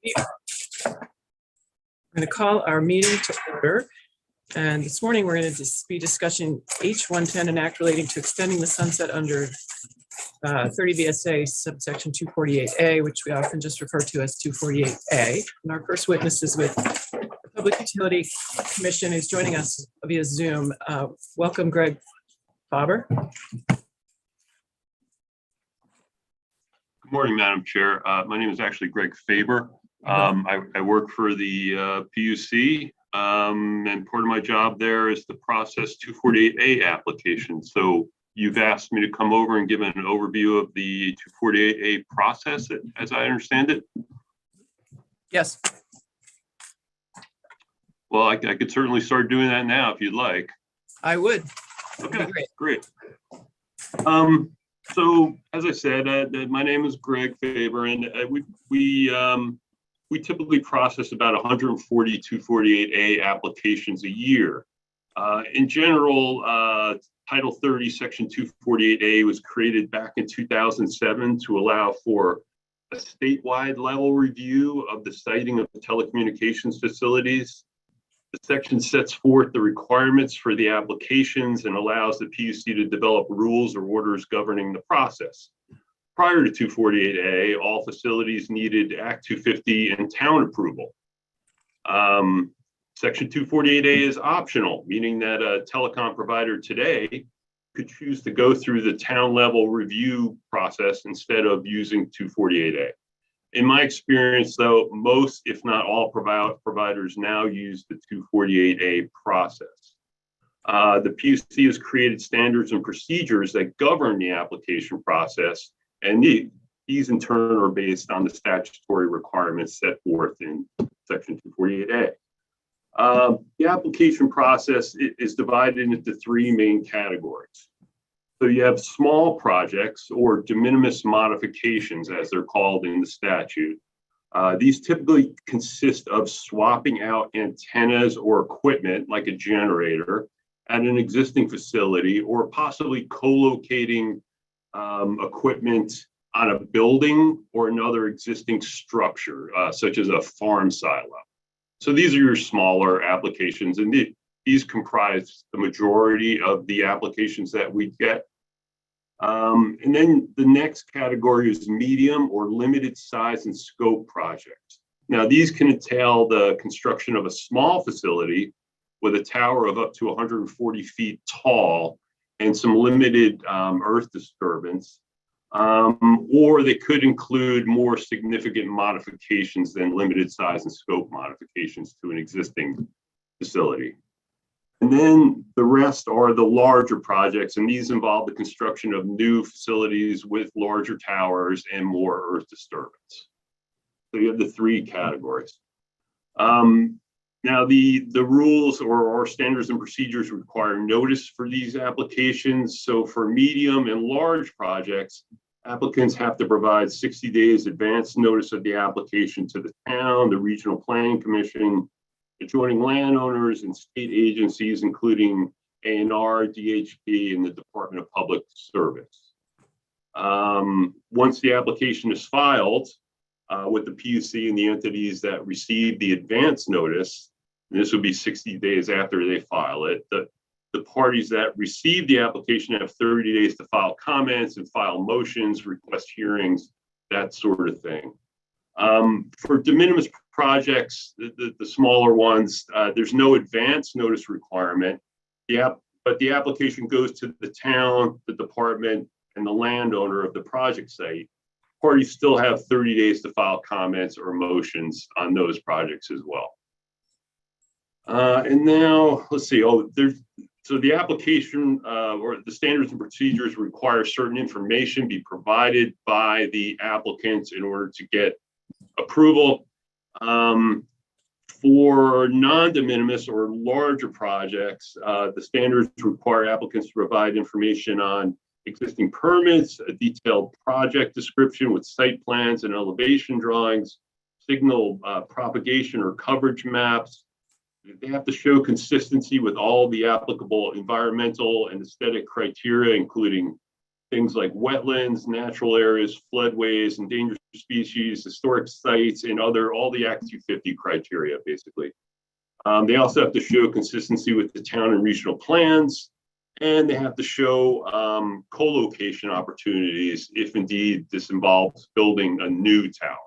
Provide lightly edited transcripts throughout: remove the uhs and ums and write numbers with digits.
We're going to call our meeting to order. And this morning, we're going to be discussing H110, an act relating to extending the sunset under 30 VSA subsection 248A, which we often just refer to as 248A. And our first witness is with the Public Utility Commission, who's joining us via Zoom. Welcome, Greg Faber. Good morning, Madam Chair. My name is actually Greg Faber. I work for the PUC, and part of my job there is to process 248A applications. So you've asked me to come over and give an overview of the 248A process, as I understand it. Yes. Well, I could certainly start doing that now if you'd like. I would. Okay, great. So as I said, my name is Greg Faber, and we typically process about 140 248A applications a year. In general, Title 30, Section 248A was created back in 2007 to allow for a statewide level review of the siting of telecommunications facilities. The section sets forth the requirements for the applications and allows the PUC to develop rules or orders governing the process. Prior to 248A, all facilities needed Act 250 and town approval. Section 248A is optional, meaning that a telecom provider today could choose to go through the town level review process instead of using 248A. In my experience, though, most, if not all, providers now use the 248A process. The PUC has created standards and procedures that govern the application process, and these in turn are based on the statutory requirements set forth in Section 248A. The application process is divided into three main categories. So you have small projects, or de minimis modifications, as they're called in the statute. These typically consist of swapping out antennas or equipment, like a generator, at an existing facility, or possibly co-locating equipment on a building or another existing structure, such as a farm silo. So these are your smaller applications, and these comprise the majority of the applications that we get. And then the next category is medium or limited size and scope projects. Now, these can entail the construction of a small facility with a tower of up to 140 feet tall and some limited earth disturbance, or they could include more significant modifications than limited size and scope modifications to an existing facility. And then the rest are the larger projects, and these involve the construction of new facilities with larger towers and more earth disturbance. So you have the three categories. Now, the rules or standards and procedures require notice for these applications. So for medium and large projects, applicants have to provide 60 days advance notice of the application to the town, the Regional Planning Commission, adjoining landowners, and state agencies, including A&R, DHP, and the Department of Public Service. Once the application is filed with the PUC and the entities that receive the advance notice, and this would be 60 days after they file it, the parties that receive the application have 30 days to file comments and file motions, request hearings, that sort of thing. For de minimis projects, the smaller ones, there's no advance notice requirement. But the application goes to the town, the department, and the landowner of the project site. Parties still have 30 days to file comments or motions on those projects as well. And now, let's see. So the application or the standards and procedures require certain information be provided by the applicants in order to get approval. For non-de minimis or larger projects, the standards require applicants to provide information on existing permits, a detailed project description with site plans and elevation drawings, signal propagation or coverage maps. They have to show consistency with all the applicable environmental and aesthetic criteria, including things like wetlands, natural areas, floodways, endangered species, historic sites, and all the Act 250 criteria, basically. They also have to show consistency with the town and regional plans, and they have to show co-location opportunities if indeed this involves building a new tower.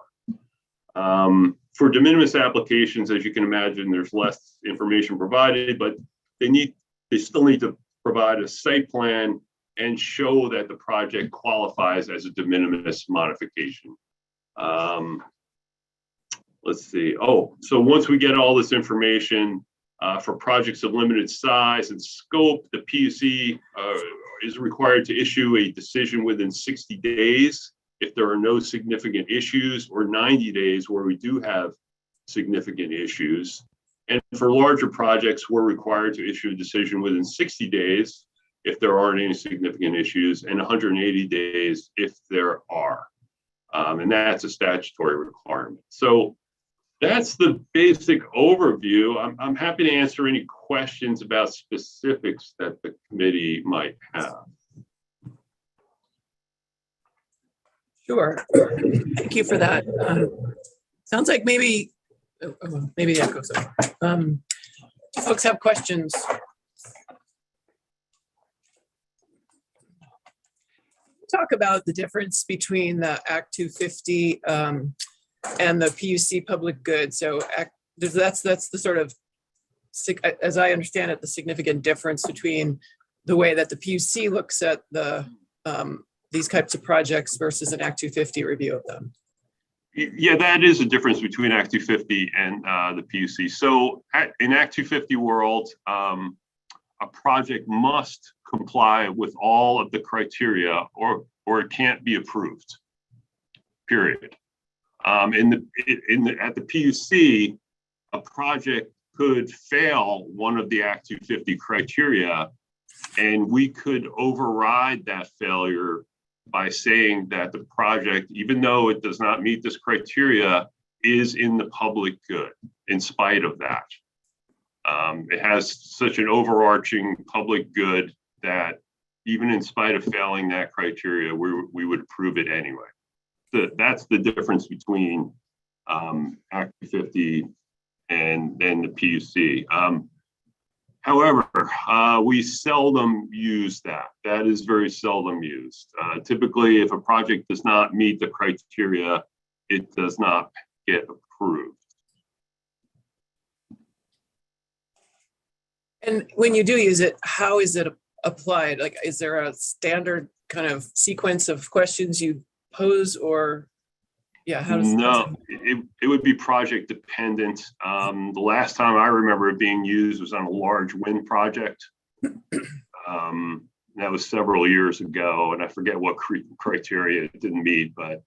For de minimis applications, as you can imagine, there's less information provided, but they still need to provide a site plan and show that the project qualifies as a de minimis modification. Let's see. Oh, so once we get all this information for projects of limited size and scope, the PUC is required to issue a decision within 60 days if there are no significant issues, or 90 days where we do have significant issues. And for larger projects, we're required to issue a decision within 60 days if there aren't any significant issues, and 180 days if there are. And that's a statutory requirement. So that's the basic overview. I'm happy to answer any questions about specifics that the committee might have. Sure. Thank you for that. Sounds like maybe the echo's over. Do folks have questions? Talk about the difference between the Act 250 and the PUC public good. So that's the sort of, as I understand it, the significant difference between the way that the PUC looks at the these types of projects versus an Act 250 review of them. Yeah, that is a difference between Act 250 and the PUC. So in Act 250 world, a project must comply with all of the criteria or it can't be approved, period. At the PUC, a project could fail one of the Act 250 criteria, and we could override that failure by saying that the project, even though it does not meet this criteria, is in the public good in spite of that. It has such an overarching public good that even in spite of failing that criteria, we would approve it anyway. So that's the difference between Act 50 and the PUC. However, we seldom use that. That is very seldom used. Typically, if a project does not meet the criteria, it does not get approved. And when you do use it, how is it applied? Like, is there a standard kind of sequence of questions you pose, or yeah, how does No, it would be project dependent. The last time I remember it being used was on a large wind project. That was several years ago, and I forget what criteria it didn't meet, but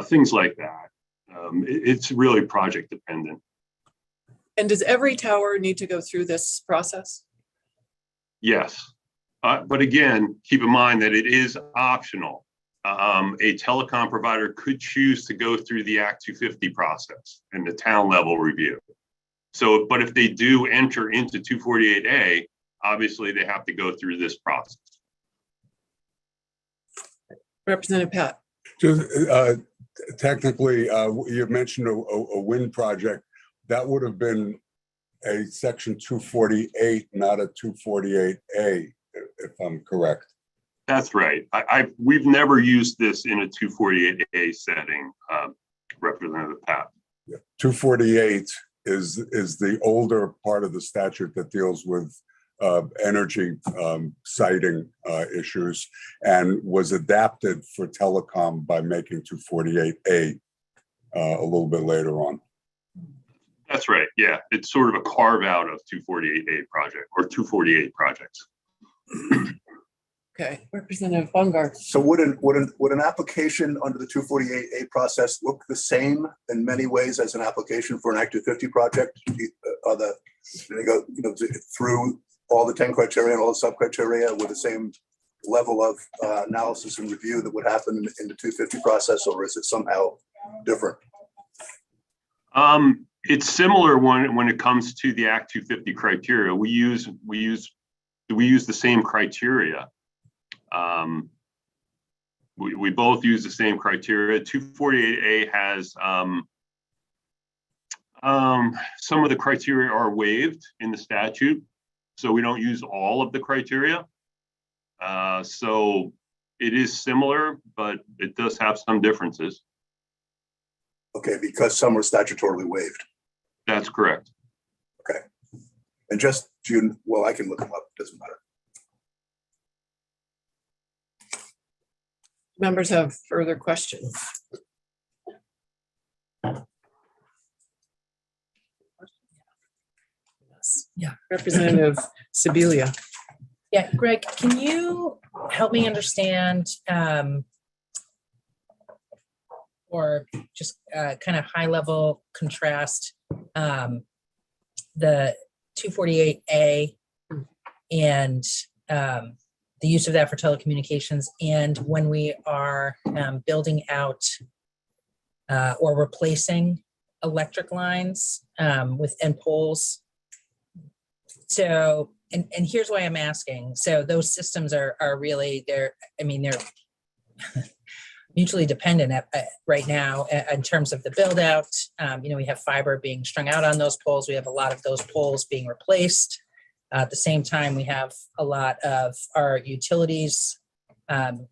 things like that. It's really project dependent. And does every tower need to go through this process? Yes, but again, keep in mind that it is optional. A telecom provider could choose to go through the Act 250 process and the town level review. So, but if they do enter into 248A, obviously they have to go through this process. Representative Pat. Just technically, you mentioned a wind project. That would have been a section 248, not a 248A, if I'm correct. That's right. We've never used this in a 248A setting, Representative Pat. Yeah. 248 is the older part of the statute that deals with energy siting issues, and was adapted for telecom by making 248A a little bit later on. That's right. Yeah, it's sort of a carve out of 248A project or 248 projects. Okay, Representative Bungard. So would an application under the 248A process look the same in many ways as an application for an Act 250 project? Do they go through all the 10 criteria and all the sub criteria with the same level of analysis and review that would happen in the 250 process, or is it somehow different? It's similar when it comes to the Act 250 criteria. We use the same criteria. we both use the same criteria. 248A has some of the criteria are waived in the statute, so we don't use all of the criteria. So it is similar, but it does have some differences. Okay, because some are statutorily waived. That's correct. Okay. And just, well, I can look them up, doesn't matter. Members have further questions? Yeah. Representative Sibilia. Yeah, Greg, can you help me understand or just kind of high level contrast the 248A and the use of that for telecommunications, and when we are building out or replacing electric lines with end poles? So, and here's why I'm asking. So those systems are really, they're mutually dependent right now in terms of the build out. We have fiber being strung out on those poles. We have a lot of those poles being replaced. At the same time, we have a lot of our utilities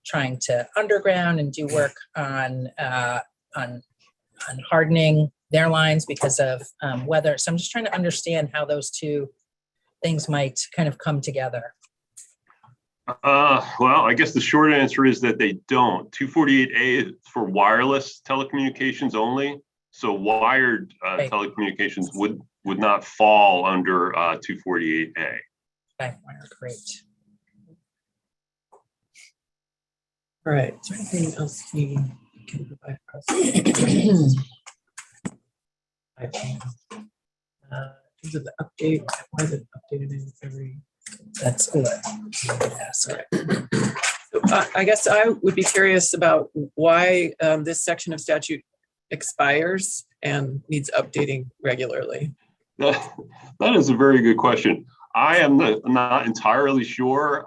trying to underground and do work on hardening their lines because of weather. So I'm just trying to understand how those two things might kind of come together. Well, I guess the short answer is that they don't. 248A is for wireless telecommunications only. So wired Right. telecommunications would not fall under 248A. Okay, great. All right. Is there anything else you can provide for us? Is it the update? Why is it updated in every? That's good. Yes. So, I guess I would be curious about why this section of statute expires and needs updating regularly. That is a very good question. I am not entirely sure.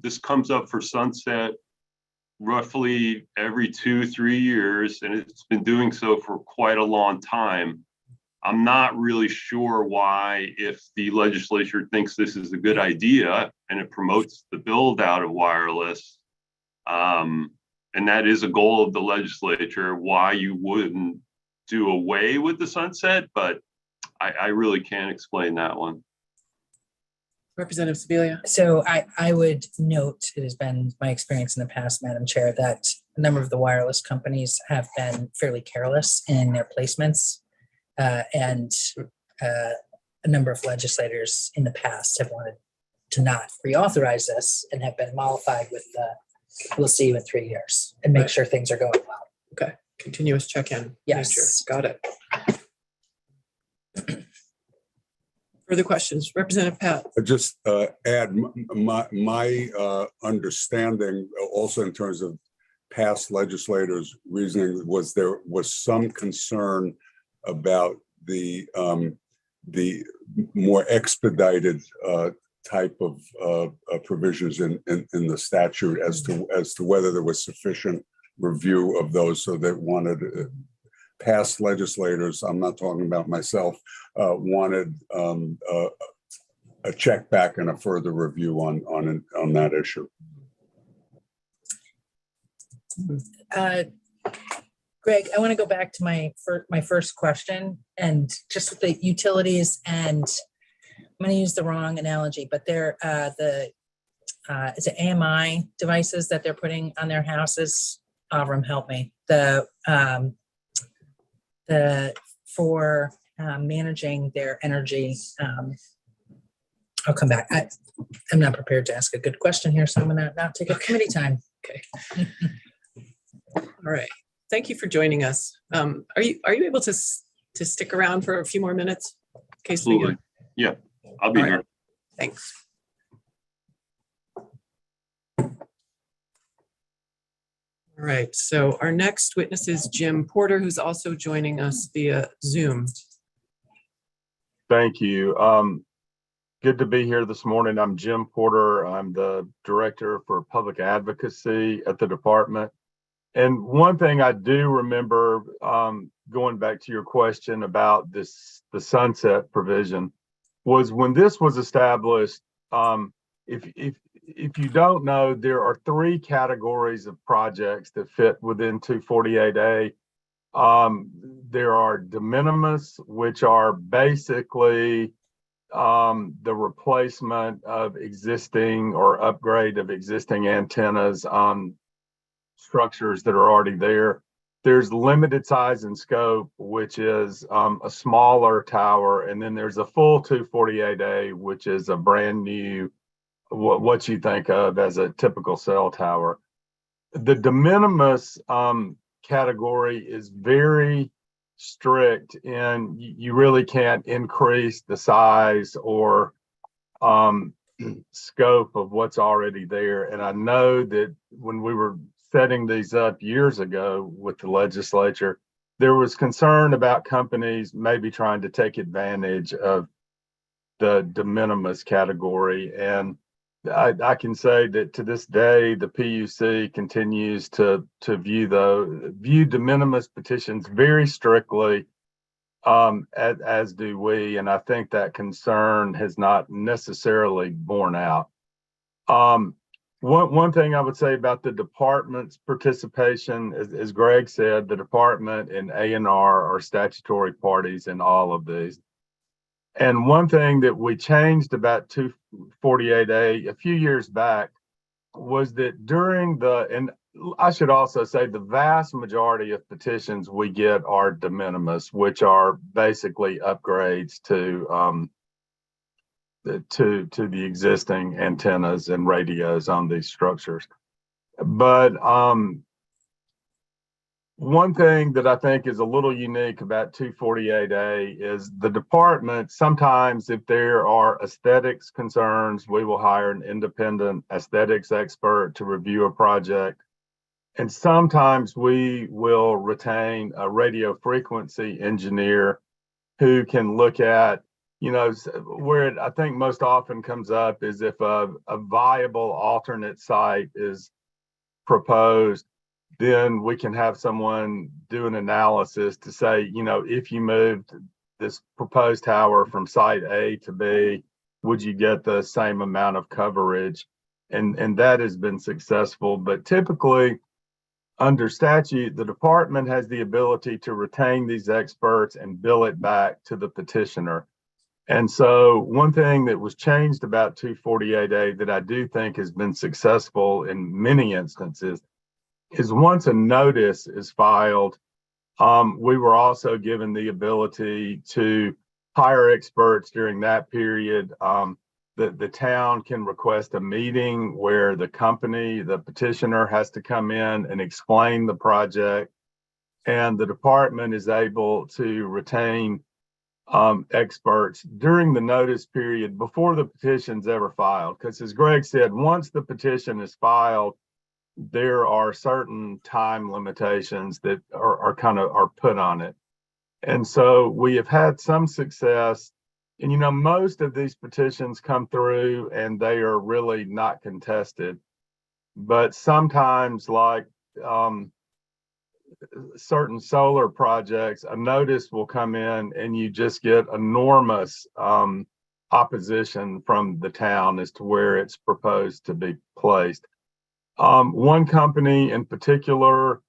This comes up for sunset roughly every 2-3 years, and it's been doing so for quite a long time. I'm not really sure why, if the legislature thinks this is a good idea and it promotes the build out of wireless, and that is a goal of the legislature, why you wouldn't do away with the sunset, but I really can't explain that one. Representative Sibilia. So I would note, it has been my experience in the past, Madam Chair, that a number of the wireless companies have been fairly careless in their placements. And a number of legislators in the past have wanted to not reauthorize this and have been mollified with we'll see you in 3 years and make sure things are going well. Okay. Continuous check-in. Yes. Nature. Got it. Further questions? Representative Pat. Just add my understanding also in terms of past legislators' reasoning was there was some concern about the more expedited type of provisions in the statute as to whether there was sufficient review of those, so they wanted past legislators, I'm not talking about myself, wanted a check back and a further review on that issue. Greg, I want to go back to my first question, and just with the utilities, and I'm going to use the wrong analogy, but they're is it AMI devices that they're putting on their houses? Avram, help me. For managing their energy. I'll come back. I'm not prepared to ask a good question here, so I'm going to not take up committee time. Okay. All right. Thank you for joining us. Are you able to stick around for a few more minutes? In case Absolutely. Yeah, I'll be All right. here. Thanks. All right, so our next witness is Jim Porter, who's also joining us via Zoom. Thank you. Good to be here this morning. I'm Jim Porter. I'm the Director for Public Advocacy at the department. And one thing I do remember, going back to your question about the sunset provision, was when this was established. If you don't know, there are three categories of projects that fit within 248A. There are de minimis, which are basically the replacement of existing or upgrade of existing antennas on structures that are already there. There's limited size and scope, which is a smaller tower, and then there's a full 248A, which is a brand new, what you think of as a typical cell tower. The de minimis category is very strict, and you really can't increase the size or scope of what's already there. And I know that when we were setting these up years ago with the legislature, there was concern about companies maybe trying to take advantage of the de minimis category. And I can say that to this day, the PUC continues to view de minimis petitions very strictly, as do we. And I think that concern has not necessarily borne out. One thing I would say about the department's participation, as Greg said, the department and A&R are statutory parties in all of these. And one thing that we changed about 248A a few years back was that and I should also say the vast majority of petitions we get are de minimis, which are basically upgrades to the existing antennas and radios on these structures. But one thing that I think is a little unique about 248A is the department, sometimes if there are aesthetics concerns, we will hire an independent aesthetics expert to review a project. And sometimes we will retain a radio frequency engineer who can look at, where it, I think most often comes up is if a viable alternate site is proposed, then we can have someone do an analysis to say, if you moved this proposed tower from site A to B, would you get the same amount of coverage? And that has been successful. But typically, under statute, the department has the ability to retain these experts and bill it back to the petitioner. And so one thing that was changed about 248A that I do think has been successful in many instances is once a notice is filed, we were also given the ability to hire experts during that period. The town can request a meeting where the petitioner has to come in and explain the project, and the department is able to retain experts during the notice period before the petition's ever filed. Because as Greg said, once the petition is filed, there are certain time limitations that are put on it. And so we have had some success. And, most of these petitions come through and they are really not contested. But sometimes, like certain solar projects, a notice will come in and you just get enormous opposition from the town as to where it's proposed to be placed. One company in particular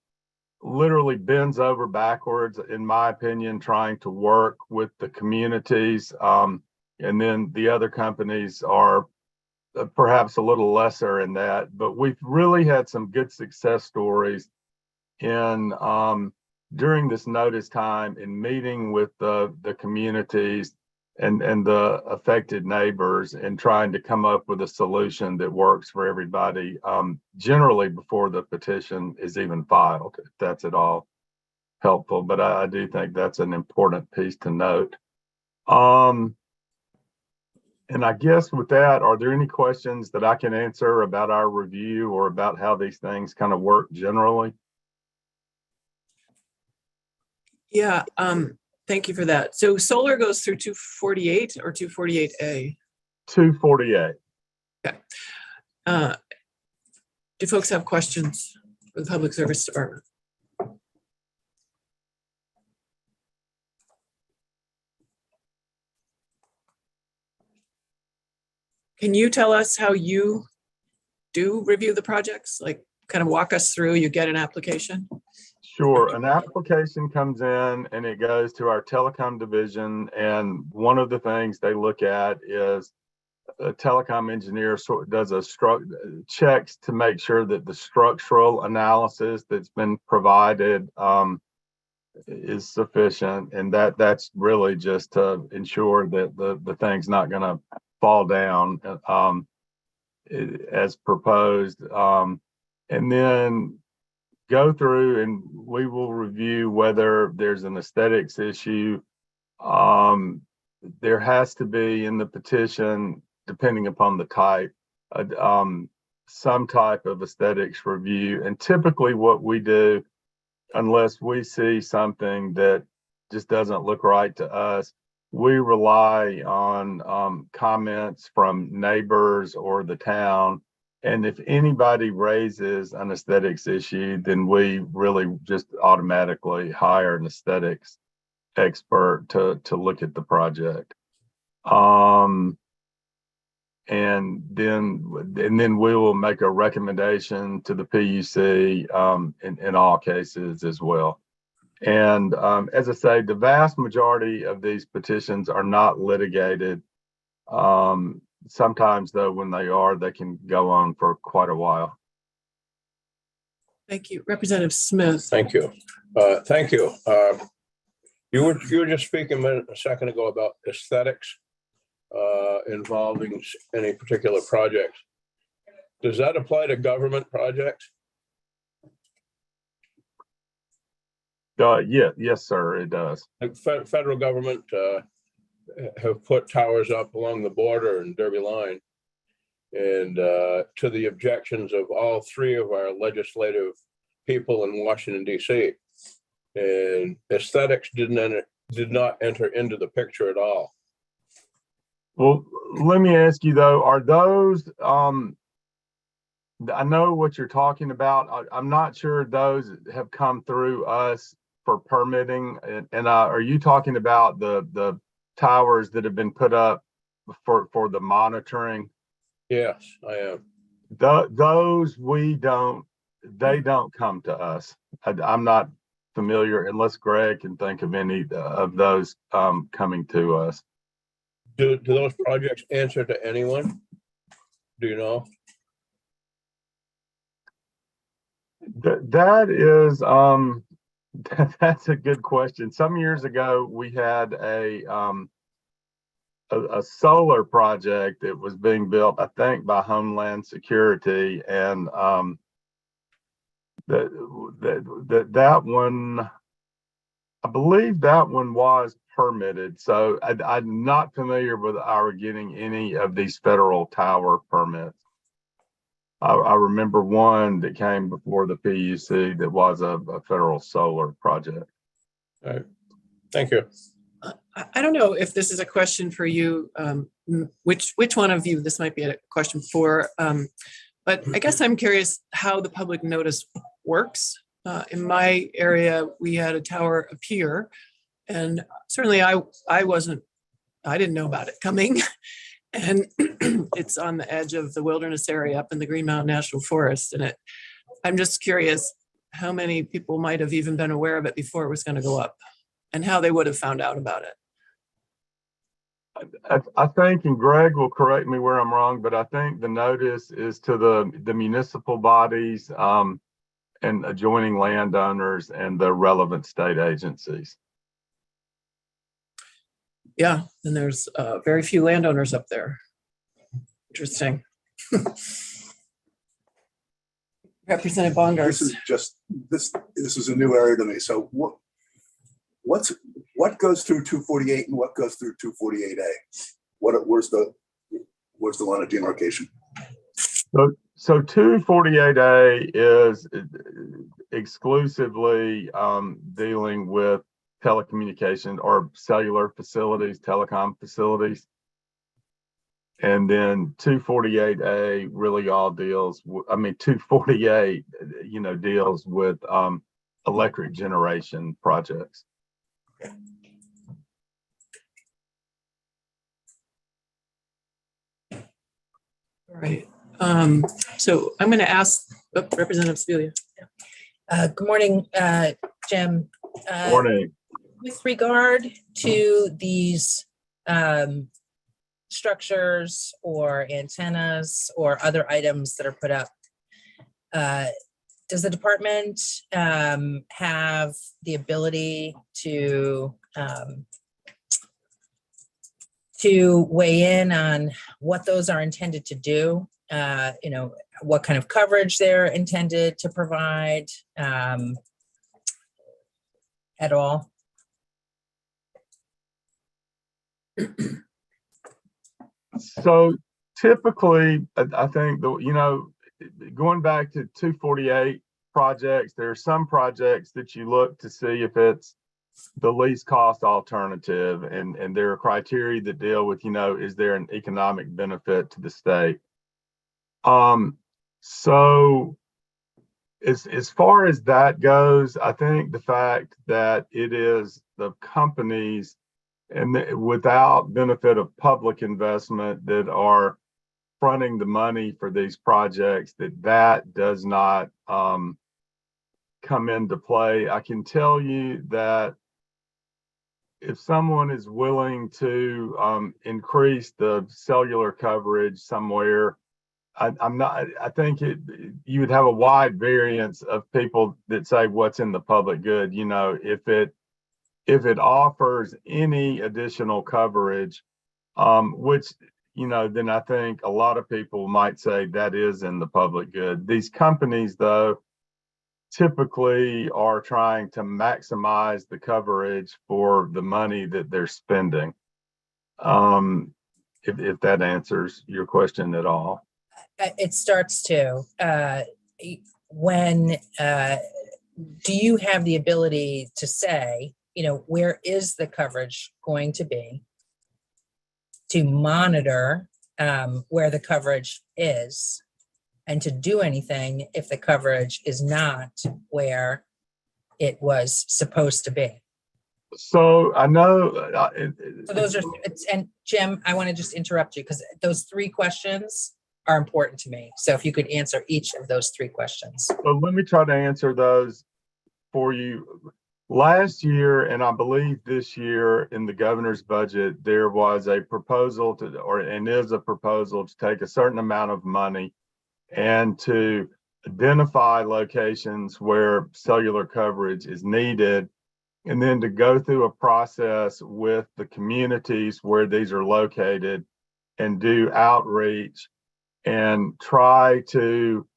literally bends over backwards, in my opinion, trying to work with the communities. And then the other companies are perhaps a little lesser in that. But we've really had some good success stories in during this notice time in meeting with the communities and the affected neighbors and trying to come up with a solution that works for everybody, generally before the petition is even filed, if that's at all helpful. But I do think that's an important piece to note. And I guess with that, are there any questions that I can answer about our review or about how these things kind of work generally? Yeah, thank you for that. So solar goes through 248 or 248A? 248. Okay. Do folks have questions? for the Public Service Department. Can you tell us how you do review the projects? Like, kind of walk us through, you get an application? Sure. An application comes in and it goes to our telecom division. And one of the things they look at is a telecom engineer does checks to make sure that the structural analysis that's been provided is sufficient. And that's really just to ensure that the thing's not going to fall down as proposed. And then go through and we will review whether there's an aesthetics issue. There has to be in the petition, depending upon the type, some type of aesthetics review. And typically what we do, unless we see something that just doesn't look right to us, we rely on comments from neighbors or the town. And if anybody raises an aesthetics issue, then we really just automatically hire an aesthetics expert to look at the project. And then we will make a recommendation to the PUC in all cases as well. And as I say, the vast majority of these petitions are not litigated. Sometimes, though, when they are, they can go on for quite a while. Thank you. Representative Smith. Thank you. Thank you. You were just speaking a second ago about aesthetics involving any particular project. Does that apply to government projects? Yes, sir, it does. Like federal government have put towers up along the border and Derby line, and to the objections of all three of our legislative people in Washington, D.C. And aesthetics did not enter into the picture at all. Well, let me ask you though, are those, I know what you're talking about. I'm not sure those have come through us for permitting. And are you talking about the towers that have been put up for the monitoring? Yes, I am. Those they don't come to us. I'm not familiar unless Greg can think of any of those coming to us. Do those projects answer to anyone? Do you know? That is that's a good question. Some years ago we had a solar project that was being built, I think, by Homeland Security, and that one, I believe that one was permitted. So I'm not familiar with our getting any of these federal tower permits. I remember one that came before the PUC that was a federal solar project. All right. Thank you. I don't know if this is a question for you, which one of you this might be a question for, but I guess I'm curious how the public notice works. In my area, we had a tower appear, and certainly I didn't know about it coming. And it's on the edge of the wilderness area up in the Green Mountain National Forest. And I'm just curious how many people might have even been aware of it before it was going to go up and how they would have found out about it. I think, and Greg will correct me where I'm wrong, but I think the notice is to the municipal bodies and adjoining landowners and the relevant state agencies. Yeah, and there's very few landowners up there. Interesting. Representative Bongar. This is a new area to me. So what goes through 248 and what goes through 248A? Where's the line of demarcation? So 248A is exclusively dealing with telecommunication or cellular facilities, telecom facilities. And then 248A really all deals, 248, deals with electric generation projects. All right. So I'm going to ask Representative Spelia. Good morning, Jim. Morning. With regard to these structures or antennas or other items that are put up, does the department have the ability to weigh in on what those are intended to do? What kind of coverage they're intended to provide at all? So typically, I think, going back to 248 projects, there are some projects that you look to see if it's the least cost alternative, and there are criteria that deal with, is there an economic benefit to the state? So as far as that goes, I think the fact that it is the companies and without benefit of public investment that are fronting the money for these projects, that does not come into play. I can tell you that if someone is willing to increase the cellular coverage somewhere, I think you would have a wide variance of people that say what's in the public good. If it offers any additional coverage, which, then I think a lot of people might say that is in the public good. These companies, though, typically are trying to maximize the coverage for the money that they're spending. If that answers your question at all. It starts to. When do you have the ability to say, where is the coverage going to be, to monitor where the coverage is, and to do anything if the coverage is not where it was supposed to be? So I know. So those are, and Jim, I want to just interrupt you because those three questions are important to me. So if you could answer each of those three questions. So let me try to answer those for you. Last year, and I believe this year in the governor's budget, there was a proposal is a proposal to take a certain amount of money and to identify locations where cellular coverage is needed, and then to go through a process with the communities where these are located and do outreach and try to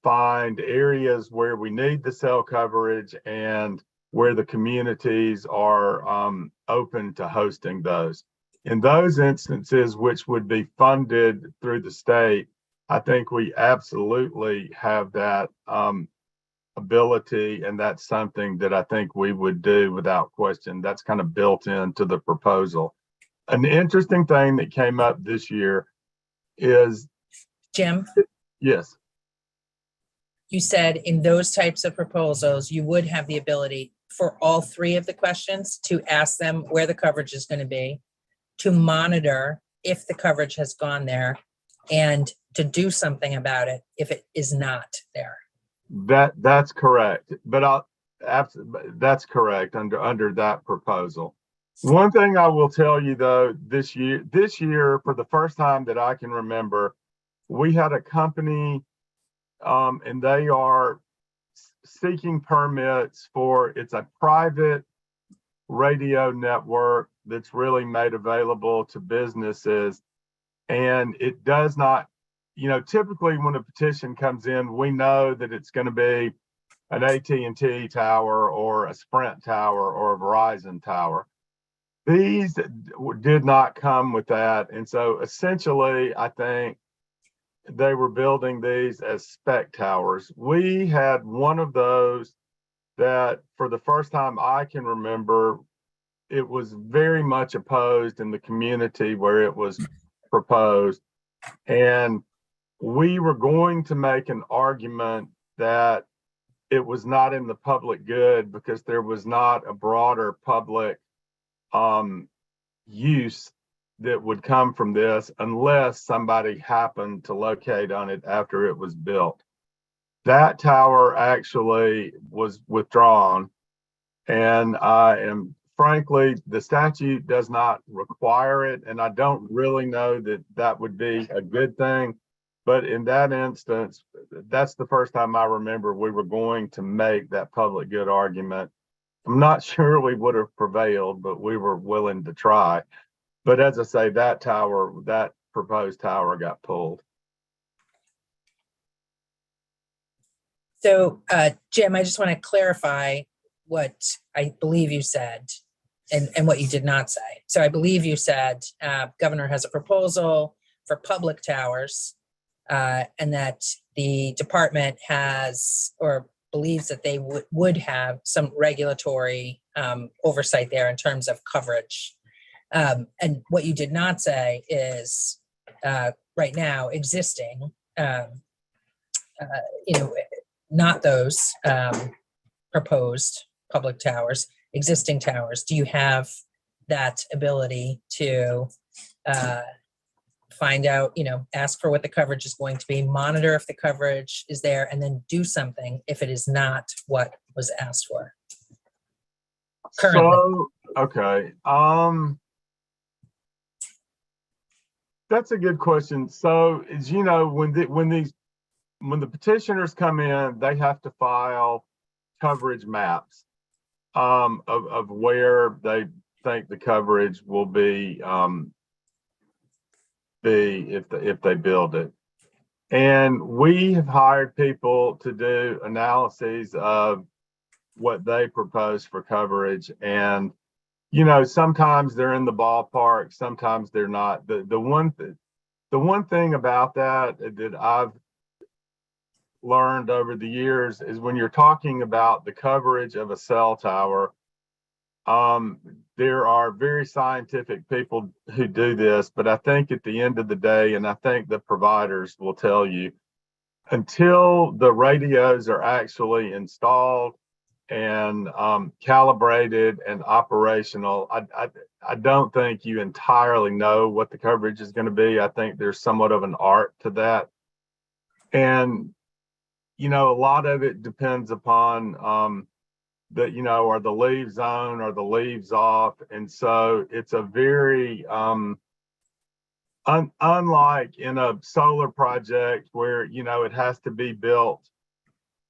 find areas where we need the cell coverage and where the communities are open to hosting those. In those instances, which would be funded through the state, I think we absolutely have that ability, and that's something that I think we would do without question. That's kind of built into the proposal. An interesting thing that came up this year is, Jim? Yes. You said in those types of proposals, you would have the ability for all three of the questions to ask them where the coverage is going to be, to monitor if the coverage has gone there, and to do something about it if it is not there. That's correct. But that's correct under that proposal. One thing I will tell you though, this year, for the first time that I can remember, we had a company and they are seeking permits for, it's a private radio network that's really made available to businesses. And it does not, typically when a petition comes in, we know that it's going to be an AT&T tower or a Sprint tower or a Verizon tower. These did not come with that. And so essentially, I think they were building these as spec towers. We had one of those that for the first time I can remember, it was very much opposed in the community where it was proposed. And we were going to make an argument that it was not in the public good because there was not a broader public use that would come from this unless somebody happened to locate on it after it was built. That tower actually was withdrawn, and frankly, the statute does not require it, and I don't really know that that would be a good thing. But in that instance, that's the first time I remember we were going to make that public good argument. I'm not sure we would have prevailed, but we were willing to try. But as I say, that proposed tower got pulled. So, Jim, I just want to clarify what I believe you said and what you did not say. So I believe you said governor has a proposal for public towers and that the department has or believes that they would have some regulatory oversight there in terms of coverage. And what you did not say is right now existing, not those proposed public towers, existing towers. Do you have that ability to find out, ask for what the coverage is going to be, monitor if the coverage is there, and then do something if it is not what was asked for currently? So, okay. That's a good question. So, as you know, when the petitioners come in, they have to file coverage maps of where they think the coverage will be if they build it. And we have hired people to do analyses of what they propose for coverage. And sometimes they're in the ballpark, sometimes they're not. The one thing about that I've learned over the years is when you're talking about the coverage of a cell tower, there are very scientific people who do this, but I think at the end of the day, and I think the providers will tell you, until the radios are actually installed and calibrated and operational, I don't think you entirely know what the coverage is going to be. I think there's somewhat of an art to that. And, a lot of it depends upon are the leaves on, are the leaves off? And so it's a very, unlike in a solar project where, it has to be built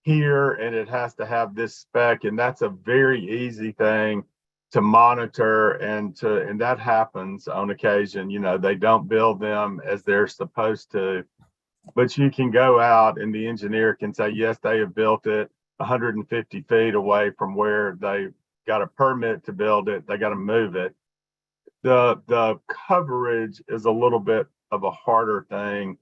here and it has to have this spec, and that's a very easy thing to monitor and that happens on occasion. They don't build them as they're supposed to, but you can go out and the engineer can say, yes, they have built it 150 feet away from where they got a permit to build it. They got to move it. The coverage is a little bit of a harder thing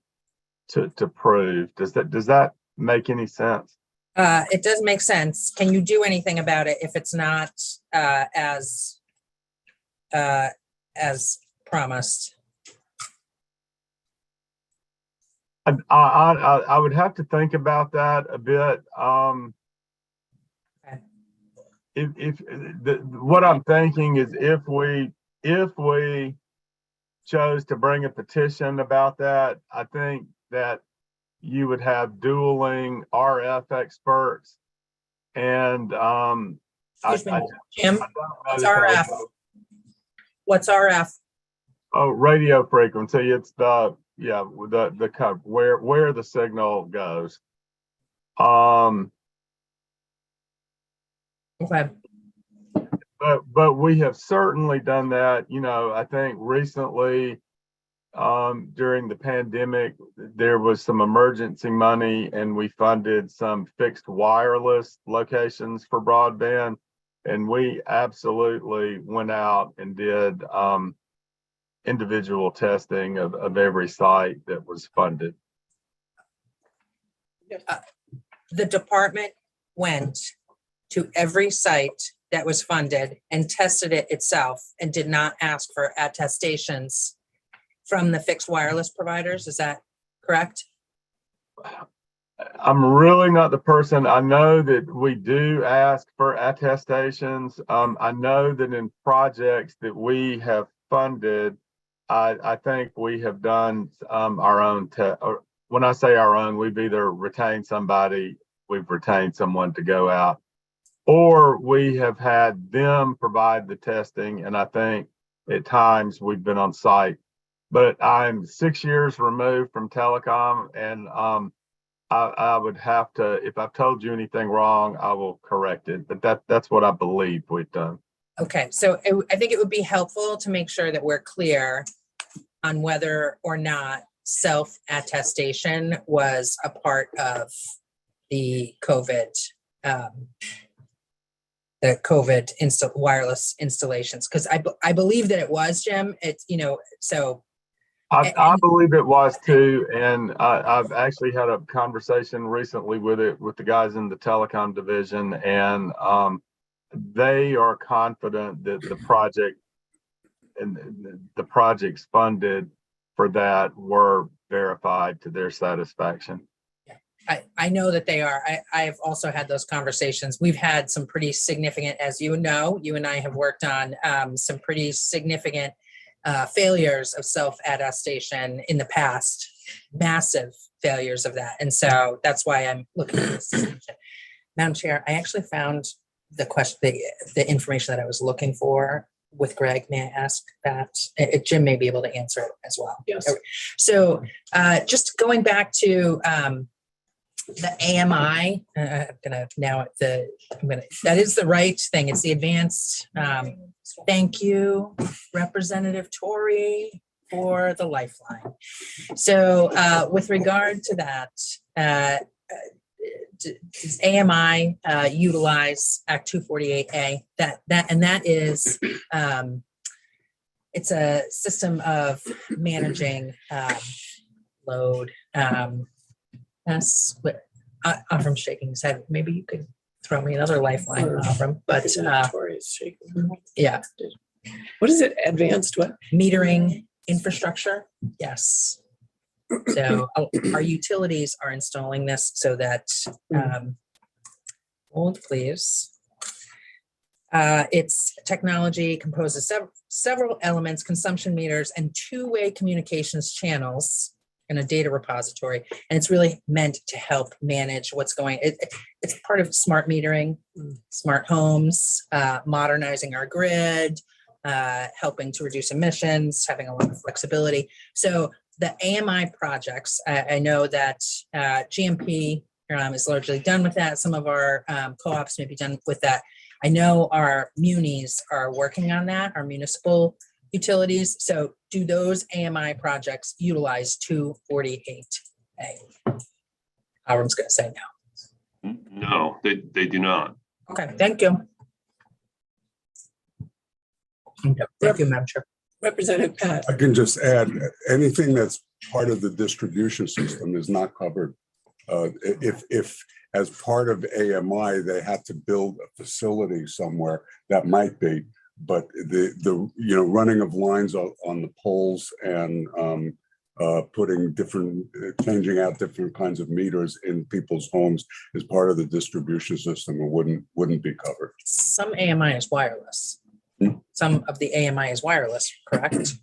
to prove. Does that make any sense? It does make sense. Can you do anything about it if it's not as promised? I would have to think about that a bit. What I'm thinking is if we chose to bring a petition about that, I think that you would have dueling RF experts and Excuse me, Jim, what's RF? What's RF? Oh, radio frequency. It's the cover where the signal goes. Okay. But we have certainly done that. I think recently during the pandemic, there was some emergency money and we funded some fixed wireless locations for broadband. And we absolutely went out and did individual testing of every site that was funded. The department went to every site that was funded and tested it itself and did not ask for attestations from the fixed wireless providers. Is that correct? I'm really not the person. I know that we do ask for attestations. I know that in projects that we have funded, I think we have done our own. When I say our own, we've either retained somebody, we've retained someone to go out, or we have had them provide the testing. And I think at times we've been on site. But I'm 6 years removed from telecom, and I would have to, if I've told you anything wrong, I will correct it. But that's what I believe we've done. Okay, so I think it would be helpful to make sure that we're clear on whether or not self-attestation was a part of the COVID wireless installations, because I believe that it was, Jim. It's, so. I believe it was too, and I've actually had a conversation recently with the guys in the telecom division, and they are confident that the project and the projects funded for that were verified to their satisfaction. I know that they are. I've also had those conversations. We've had some pretty significant, as you know, you and I have worked on some pretty significant failures of self-attestation in the past, massive failures of that. And so that's why I'm looking at this distinction. Madam Chair, I actually found the question, the information that I was looking for with Greg. May I ask that? Jim may be able to answer it as well. Yes. So just going back to the AMI, that is the right thing. It's the advanced, thank you, Representative Tory, for the lifeline. So with regard to that, does AMI utilize Act 248A? That is, it's a system of managing load. Avram shaking his head. Maybe you could throw me another lifeline, Avram. But Tori's shaking. yeah. What is it? Advanced what? Metering infrastructure. Yes. So our utilities are installing this so that, hold please. Its technology composes several elements, consumption meters, and two-way communications channels in a data repository. And it's really meant to help manage what's going. It's part of smart metering, smart homes, modernizing our grid, helping to reduce emissions, having a lot of flexibility. So the AMI projects, I know that GMP is largely done with that. Some of our co-ops may be done with that. I know our munis are working on that, our municipal utilities. So do those AMI projects utilize 248A? Avram's going to say no. No, they do not. Okay, thank you. Thank you, Madam Chair. Representative Pat. I can just add, anything that's part of the distribution system is not covered. If as part of AMI, they have to build a facility somewhere, that might be, but the running of lines on the poles and changing out different kinds of meters in people's homes is part of the distribution system and wouldn't be covered. Some AMI is wireless. Some of the AMI is wireless, correct?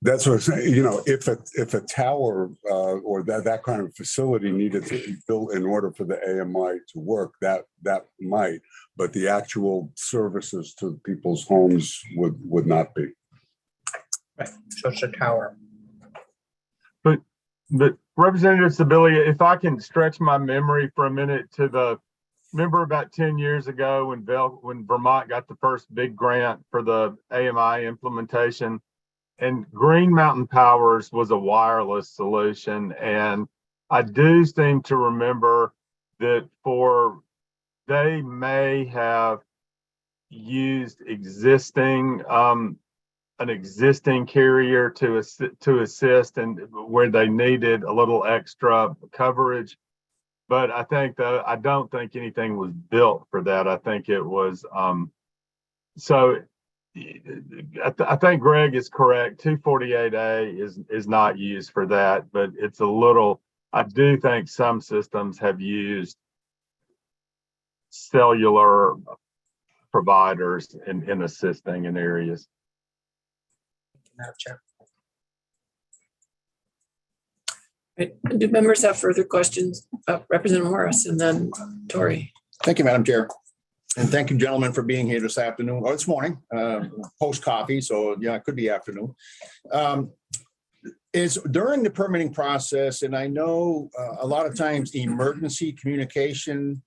That's what I'm saying. If a tower or that kind of facility needed to be built in order for the AMI to work, that might, but the actual services to people's homes would not be. Right, just a tower. But Representative Sibilia, if I can stretch my memory for a minute remember about 10 years ago when Vermont got the first big grant for the AMI implementation, and Green Mountain Powers was a wireless solution. And I do seem to remember that they may have used an existing carrier to assist and where they needed a little extra coverage. But I don't think anything was built for that. I think it was, so I think Greg is correct. 248A is not used for that, but it's a little, I do think some systems have used cellular providers in assisting in areas. Madam Chair. Right. Do members have further questions? Representative Morris and then Tori. Thank you, Madam Chair. And thank you, gentlemen, for being here this afternoon or this morning, post coffee. So yeah, it could be afternoon. Is during the permitting process, and I know a lot of times emergency communication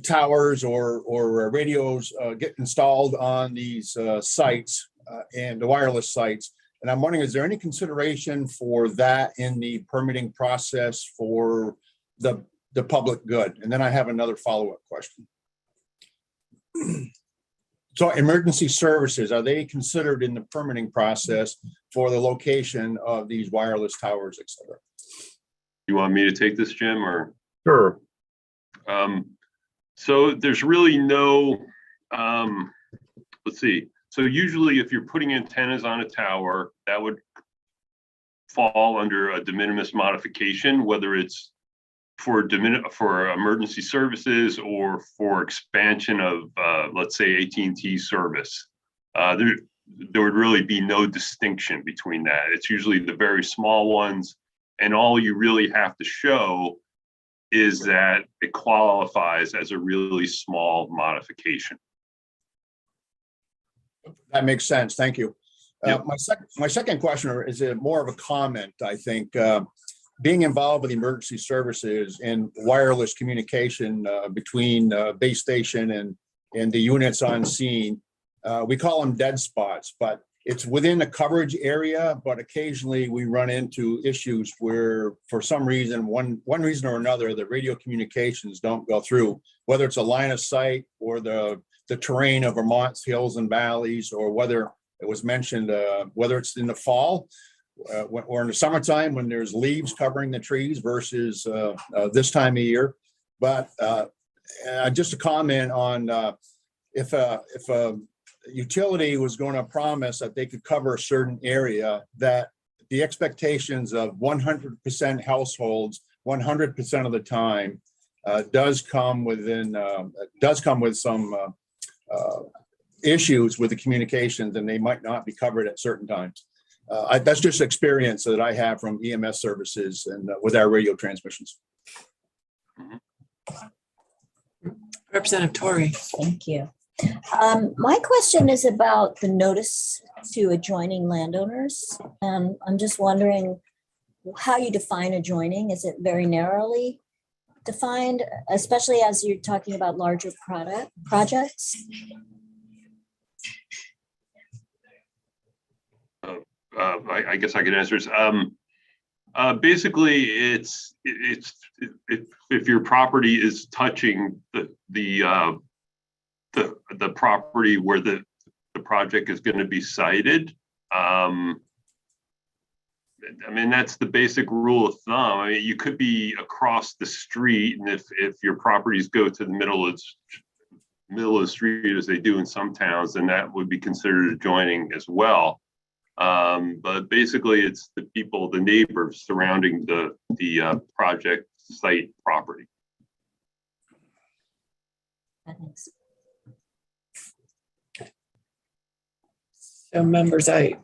towers or radios get installed on these sites and the wireless sites. And I'm wondering, is there any consideration for that in the permitting process for the public good? And then I have another follow-up question. So emergency services, are they considered in the permitting process for the location of these wireless towers, et cetera? You want me to take this, Jim, or? Sure. So there's really no, let's see. So usually if you're putting antennas on a tower, that would fall under a de minimis modification, whether it's for emergency services or for expansion of, let's say, AT&T service. There would really be no distinction between that. It's usually the very small ones, and all you really have to show is that it qualifies as a really small modification. That makes sense. Thank you. Yep. My second question is more of a comment, I think. Being involved with emergency services and wireless communication between base station and the units on scene, we call them dead spots, but it's within the coverage area, but occasionally we run into issues where for some reason, one reason or another, the radio communications don't go through, whether it's a line of sight or the terrain of Vermont's hills and valleys, or whether it was mentioned, whether it's in the fall or in the summertime when there's leaves covering the trees versus this time of year. But just a comment on if a utility was going to promise that they could cover a certain area, that the expectations of 100% households 100% of the time does come with some issues with the communications, and they might not be covered at certain times. That's just experience that I have from EMS services and with our radio transmissions. Representative Tori. Thank you. My question is about the notice to adjoining landowners. I'm just wondering how you define adjoining. Is it very narrowly defined, especially as you're talking about larger projects? I guess I can answer this. Basically, it's if your property is touching the property where the project is going to be sited. I mean, that's the basic rule of thumb. I mean, you could be across the street, and if your properties go to the middle of the street, as they do in some towns, then that would be considered adjoining as well. But basically, it's the people, the neighbors surrounding the project site property. Thanks. So members, I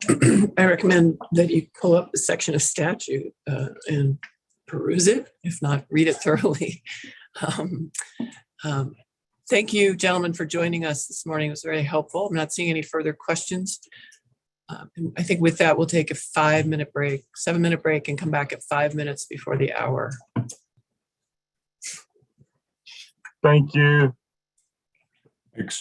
recommend that you pull up the section of statute and peruse it, if not read it thoroughly. Thank you, gentlemen, for joining us this morning. It was very helpful. I'm not seeing any further questions. I think with that, we'll take a 5-minute break, 7-minute break, and come back at 5 minutes before the hour. Thank you. Thanks.